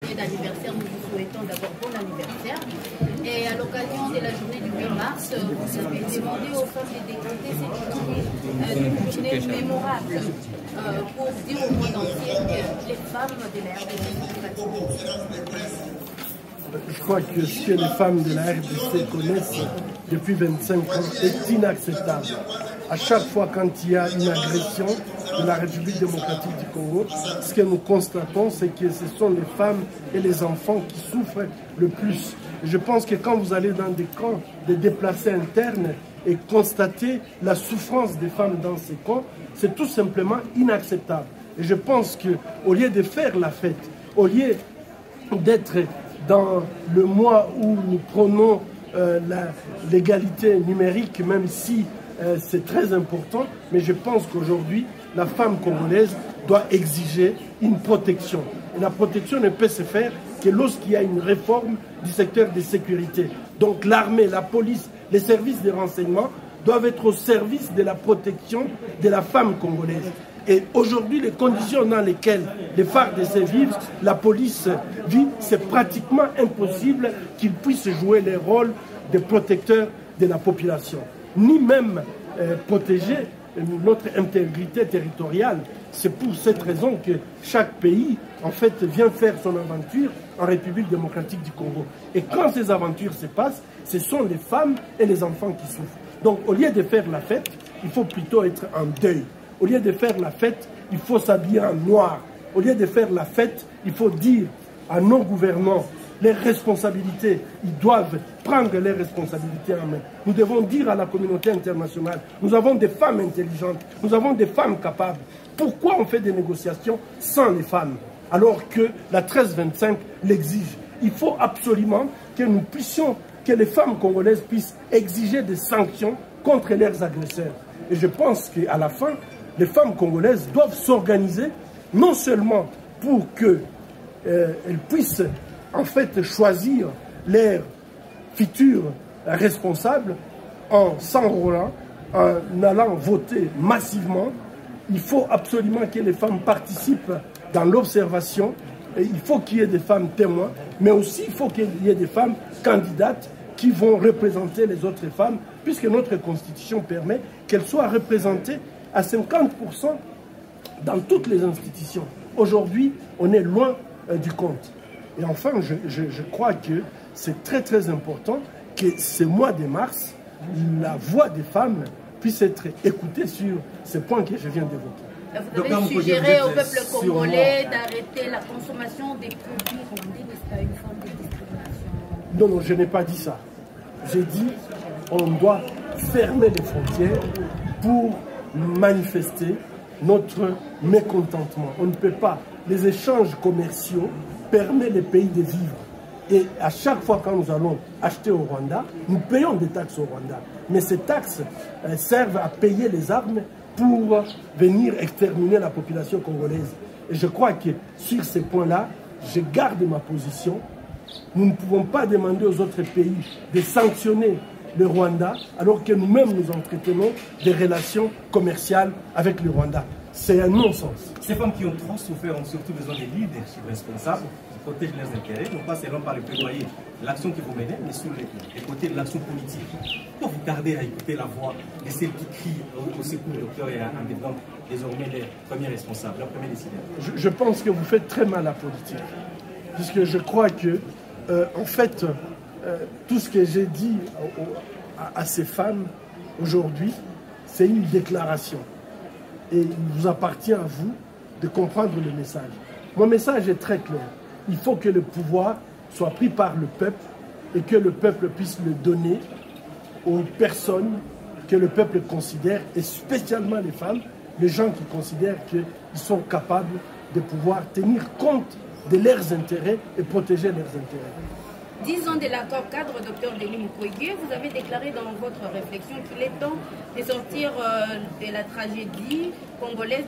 D'anniversaire, nous vous souhaitons d'abord bon anniversaire. Et à l'occasion de la journée du 8 mars, vous avez demandé aux femmes de décréter cette journée mémorable pour dire au monde entier que les femmes de la RDC Je crois que ce que les femmes de la RDC connaissent depuis 25 ans est inacceptable. À chaque fois quand il y a une agression de la République démocratique du Congo, ce que nous constatons, c'est que ce sont les femmes et les enfants qui souffrent le plus. Et je pense que quand vous allez dans des camps de déplacés internes et constatez la souffrance des femmes dans ces camps, c'est tout simplement inacceptable. Et je pense qu'au lieu de faire la fête, au lieu d'être dans le mois où nous prenons l'égalité numérique, même si c'est très important, mais je pense qu'aujourd'hui, la femme congolaise doit exiger une protection. Et la protection ne peut se faire que lorsqu'il y a une réforme du secteur de sécurité. Donc l'armée, la police, les services de renseignement doivent être au service de la protection de la femme congolaise. Et aujourd'hui, les conditions dans lesquelles les FARDC vivent, la police vit, c'est pratiquement impossible qu'ils puissent jouer les rôles de protecteurs de la population, ni même protéger notre intégrité territoriale. C'est pour cette raison que chaque pays, en fait, vient faire son aventure en République démocratique du Congo. Et quand ces aventures se passent, ce sont les femmes et les enfants qui souffrent. Donc, au lieu de faire la fête, il faut plutôt être en deuil. Au lieu de faire la fête, il faut s'habiller en noir. Au lieu de faire la fête, il faut dire à nos gouvernants les responsabilités. Ils doivent prendre les responsabilités en main. Nous devons dire à la communauté internationale, nous avons des femmes intelligentes, nous avons des femmes capables. Pourquoi on fait des négociations sans les femmes, alors que la 1325 l'exige? Il faut absolument que nous puissions, que les femmes congolaises puissent exiger des sanctions contre leurs agresseurs. Et je pense qu'à la fin, les femmes congolaises doivent s'organiser, non seulement pour qu'elles puissent en fait choisir leurs futurs responsables en s'enrôlant, en allant voter massivement. Il faut absolument que les femmes participent dans l'observation. Il faut qu'il y ait des femmes témoins, mais aussi il faut qu'il y ait des femmes candidates qui vont représenter les autres femmes, puisque notre constitution permet qu'elles soient représentées à 50% dans toutes les institutions. Aujourd'hui, on est loin du compte. Et enfin, je crois que c'est très très important que ce mois de mars, la voix des femmes puisse être écoutée sur ces points que je viens d'évoquer. Vous avez suggéré au peuple congolais d'arrêter la consommation des produits rwandais, n'est-ce pas une forme de discrimination? Non, non, je n'ai pas dit ça. J'ai dit on doit fermer les frontières pour manifester notre mécontentement. On ne peut pas. Les échanges commerciaux permettent les pays de vivre. Et à chaque fois quand nous allons acheter au Rwanda, nous payons des taxes au Rwanda. Mais ces taxes servent à payer les armes pour venir exterminer la population congolaise. Et je crois que sur ces points-là, je garde ma position. Nous ne pouvons pas demander aux autres pays de sanctionner le Rwanda alors que nous-mêmes nous entretenons des relations commerciales avec le Rwanda. C'est un non-sens. Ces femmes qui ont trop souffert ont surtout besoin de leadership responsables qui protègent leurs intérêts, non pas seulement par le plaidoyer, l'action que vous menez, mais sur les côtés de l'action politique. Pour vous garder à écouter la voix de celles qui crient au secours du docteur et en devenant désormais les premiers responsables, les premiers décideurs. Je pense que vous faites très mal la politique, puisque je crois que, en fait, tout ce que j'ai dit à ces femmes aujourd'hui, c'est une déclaration. Et il vous appartient à vous de comprendre le message. Mon message est très clair. Il faut que le pouvoir soit pris par le peuple et que le peuple puisse le donner aux personnes que le peuple considère, et spécialement les femmes, les gens qui considèrent qu'ils sont capables de pouvoir tenir compte de leurs intérêts et protéger leurs intérêts. 10 ans de l'accord cadre, Dr Denis Mukwege, vous avez déclaré dans votre réflexion qu'il est temps de sortir de la tragédie congolaise.